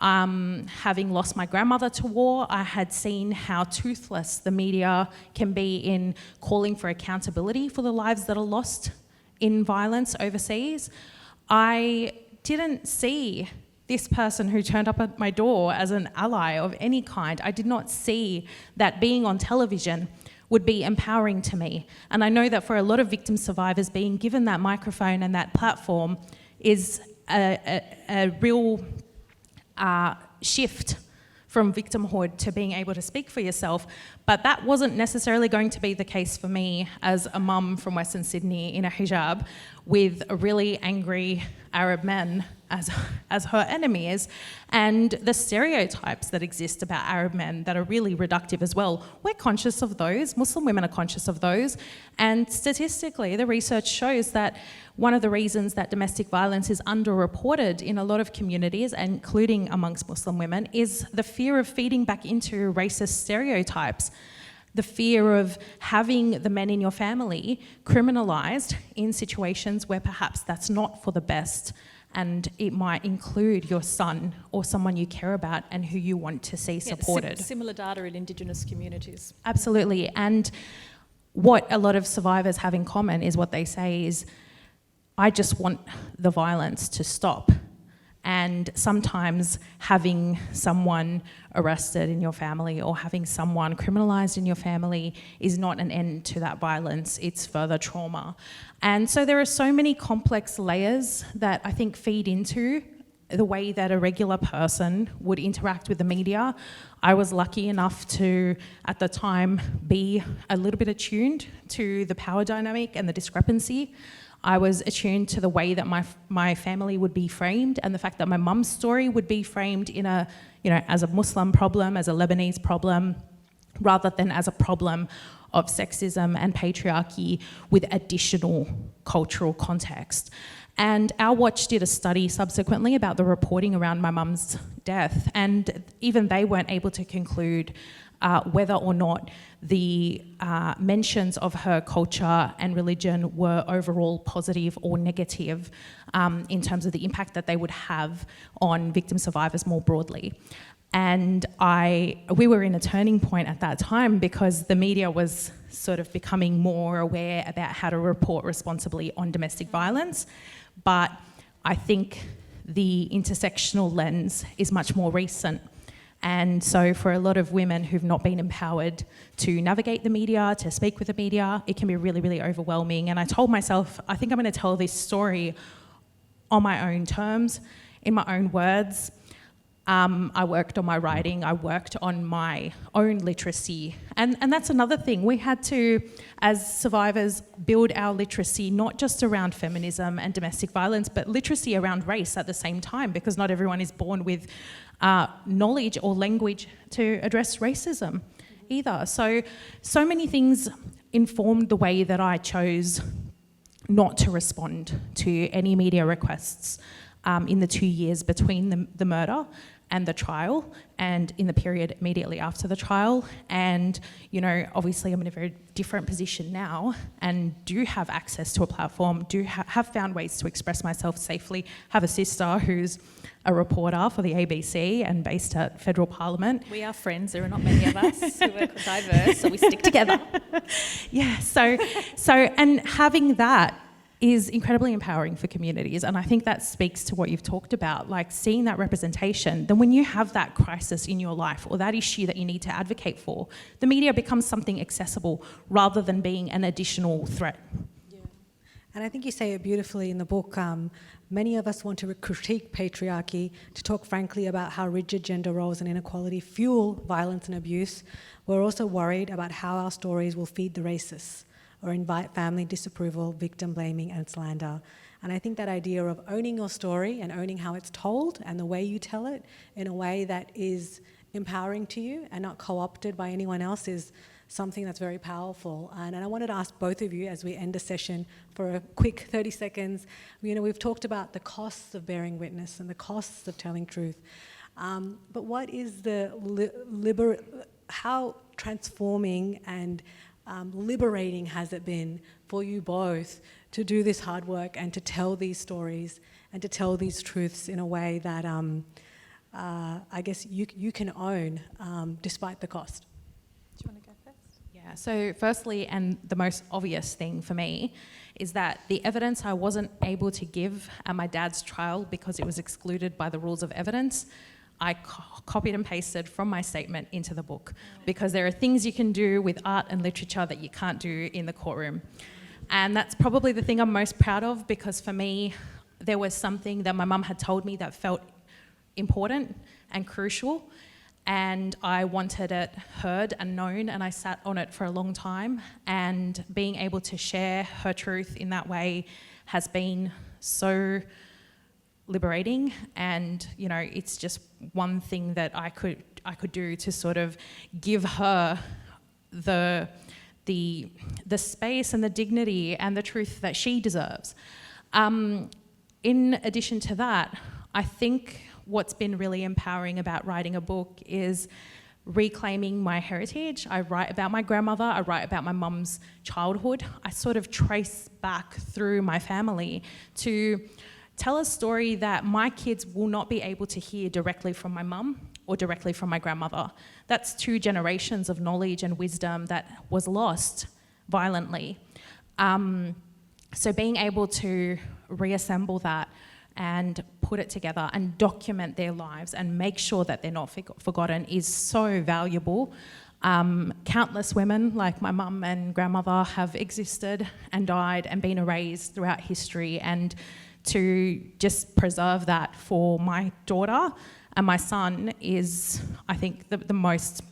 [SPEAKER 3] Having lost my grandmother to war, I had seen how toothless the media can be in calling for accountability for the lives that are lost in violence overseas. I didn't see this person who turned up at my door as an ally of any kind. I did not see that being on television would be empowering to me. And I know that for a lot of victim survivors, being given that microphone and that platform is a real shift from victimhood to being able to speak for yourself. But that wasn't necessarily going to be the case for me as a mum from Western Sydney in a hijab with a really angry Arab men as her enemies, and the stereotypes that exist about Arab men that are really reductive as well. We're conscious of those. Muslim women are conscious of those. And statistically, the research shows that one of the reasons that domestic violence is underreported in a lot of communities, including amongst Muslim women, is the fear of feeding back into racist stereotypes. The fear of having the men in your family criminalised in situations where perhaps that's not for the best, and it might include your son or someone you care about and who you want to see supported.
[SPEAKER 2] Similar data in Indigenous communities.
[SPEAKER 3] Absolutely. And what a lot of survivors have in common is what they say is, I just want the violence to stop. And sometimes having someone arrested in your family or having someone criminalised in your family is not an end to that violence, it's further trauma. And so there are so many complex layers that I think feed into the way that a regular person would interact with the media. I was lucky enough to, at the time, be a little bit attuned to the power dynamic and the discrepancy. I was attuned to the way that my family would be framed, and the fact that my mum's story would be framed in as a Muslim problem, as a Lebanese problem, rather than as a problem of sexism and patriarchy with additional cultural context. And Our Watch did a study subsequently about the reporting around my mum's death, and even they weren't able to conclude whether or not the mentions of her culture and religion were overall positive or negative in terms of the impact that they would have on victim survivors more broadly. And we were in a turning point at that time because the media was sort of becoming more aware about how to report responsibly on domestic violence. But I think the intersectional lens is much more recent. And so for a lot of women who've not been empowered to navigate the media, to speak with the media, it can be really, really overwhelming. And I told myself, I think I'm going to tell this story on my own terms, in my own words. I worked on my writing, I worked on my own literacy. And that's another thing. We had to, as survivors, build our literacy not just around feminism and domestic violence, but literacy around race at the same time, because not everyone is born with knowledge or language to address racism either. So many things informed the way that I chose not to respond to any media requests in the 2 years between the murder and the trial, and in the period immediately after the trial. And, obviously I'm in a very different position now and do have access to a platform, have found ways to express myself safely, have a sister who's a reporter for the ABC and based at Federal Parliament.
[SPEAKER 2] We are friends, there are not many of us who are diverse, so we stick together.
[SPEAKER 3] Yeah, so and having that is incredibly empowering for communities. And I think that speaks to what you've talked about, like seeing that representation. Then when you have that crisis in your life or that issue that you need to advocate for, the media becomes something accessible rather than being an additional threat.
[SPEAKER 1] Yeah. And I think you say it beautifully in the book. Many of us want to critique patriarchy, to talk frankly about how rigid gender roles and inequality fuel violence and abuse. We're also worried about how our stories will feed the racists or invite family disapproval, victim blaming, and slander. And I think that idea of owning your story and owning how it's told and the way you tell it in a way that is empowering to you and not co-opted by anyone else is something that's very powerful. And I wanted to ask both of you as we end the session for a quick 30 seconds. We've talked about the costs of bearing witness and the costs of telling truth. But what is how transforming and liberating has it been for you both to do this hard work and to tell these stories and to tell these truths in a way that I guess you can own despite the cost?
[SPEAKER 2] Do you want to go first?
[SPEAKER 3] Yeah, so firstly, and the most obvious thing for me, is that the evidence I wasn't able to give at my dad's trial because it was excluded by the rules of evidence, I copied and pasted from my statement into the book, because there are things you can do with art and literature that you can't do in the courtroom. And that's probably the thing I'm most proud of, because for me, there was something that my mum had told me that felt important and crucial, and I wanted it heard and known, and I sat on it for a long time. And being able to share her truth in that way has been so liberating, and it's just one thing that I could do to sort of give her the space and the dignity and the truth that she deserves. In addition to that, I think what's been really empowering about writing a book is reclaiming my heritage. I write about my grandmother, I write about my mum's childhood. I sort of trace back through my family to tell a story that my kids will not be able to hear directly from my mum or directly from my grandmother. That's 2 generations of knowledge and wisdom that was lost violently. So being able to reassemble that and put it together and document their lives and make sure that they're not forgotten is so valuable. Countless women like my mum and grandmother have existed and died and been erased throughout history, and to just preserve that for my daughter and my son is, I think, the most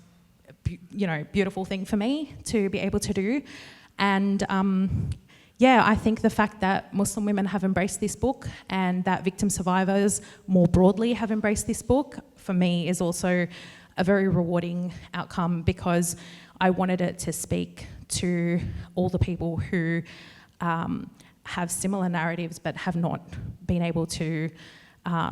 [SPEAKER 3] beautiful thing for me to be able to do. And I think the fact that Muslim women have embraced this book and that victim survivors more broadly have embraced this book, for me, is also a very rewarding outcome, because I wanted it to speak to all the people who have similar narratives but have not been able to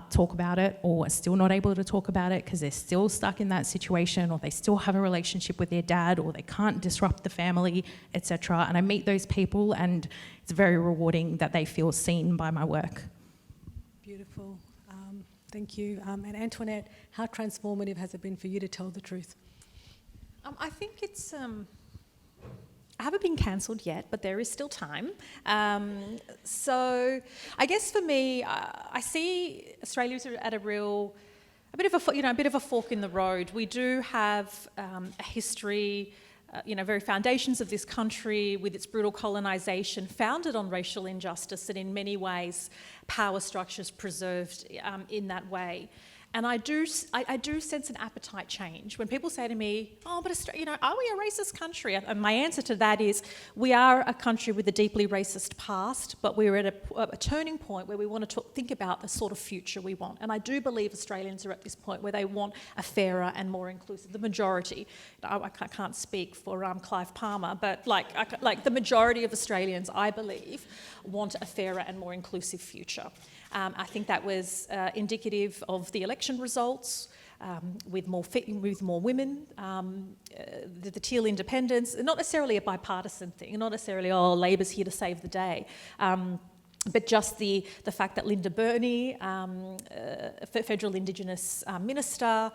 [SPEAKER 3] talk about it, or are still not able to talk about it because they're still stuck in that situation, or they still have a relationship with their dad, or they can't disrupt the family, etc. And I meet those people, and it's very rewarding that they feel seen by my work.
[SPEAKER 1] Beautiful. Thank you. And Antoinette, how transformative has it been for you to tell the truth?
[SPEAKER 2] I think it's... I haven't been cancelled yet, but there is still time. So I guess for me, I see Australia's at a bit of a fork in the road. We do have a history, very foundations of this country with its brutal colonisation founded on racial injustice, and in many ways power structures preserved in that way. And I do sense an appetite change. When people say to me, oh, but are we a racist country? And my answer to that is, we are a country with a deeply racist past, but we're at a turning point where we want to think about the sort of future we want. And I do believe Australians are at this point where they want a fairer and more inclusive, the majority. I can't speak for Clive Palmer, but like the majority of Australians, I believe, want a fairer and more inclusive future. I think that was indicative of the election results, with more women, the teal independence, not necessarily a bipartisan thing, not necessarily, Labor's here to save the day, but just the fact that Linda Burney, Federal Indigenous Minister,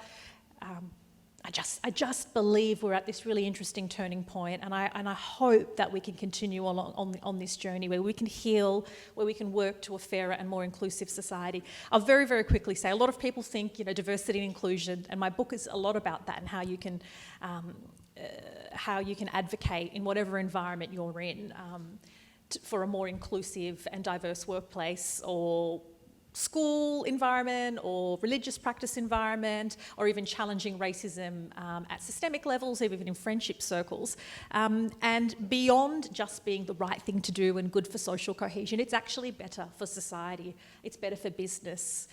[SPEAKER 2] I just believe we're at this really interesting turning point, and I hope that we can continue on this journey where we can heal, where we can work to a fairer and more inclusive society. I'll very, very quickly say, a lot of people think, diversity and inclusion, and my book is a lot about that and how you can advocate in whatever environment you're in for a more inclusive and diverse workplace, or school environment or religious practice environment, or even challenging racism at systemic levels, even in friendship circles. And beyond just being the right thing to do and good for social cohesion, it's actually better for society. It's better for business.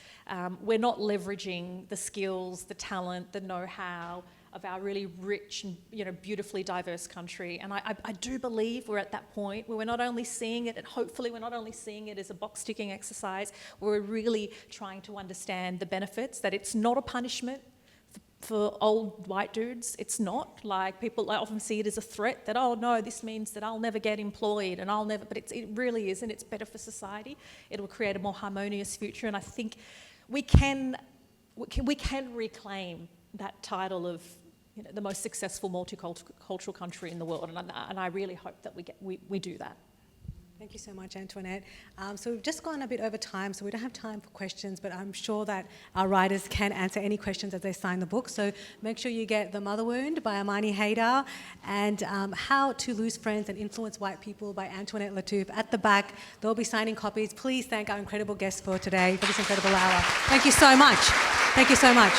[SPEAKER 2] We're not leveraging the skills, the talent, the know-how of our really rich and beautifully diverse country. And I do believe we're at that point where we're not only seeing it, and hopefully we're not only seeing it as a box-ticking exercise, we're really trying to understand the benefits, that it's not a punishment for old white dudes. It's not. Like, people, I often see it as a threat that, oh no, this means that I'll never get employed and I'll never, but it really isn't. It's better for society. It'll create a more harmonious future. And I think we can reclaim that title of the most successful multicultural country in the world, and I really hope that we do that.
[SPEAKER 1] Thank you so much, Antoinette. So we've just gone a bit over time, so we don't have time for questions, but I'm sure that our writers can answer any questions as they sign the book. So make sure you get The Mother Wound by Amani Haydar and How to Lose Friends and Influence White People by Antoinette Lattouf at the back. They'll be signing copies. Please thank our incredible guests for today, for this incredible hour. Thank you so much. Thank you so much.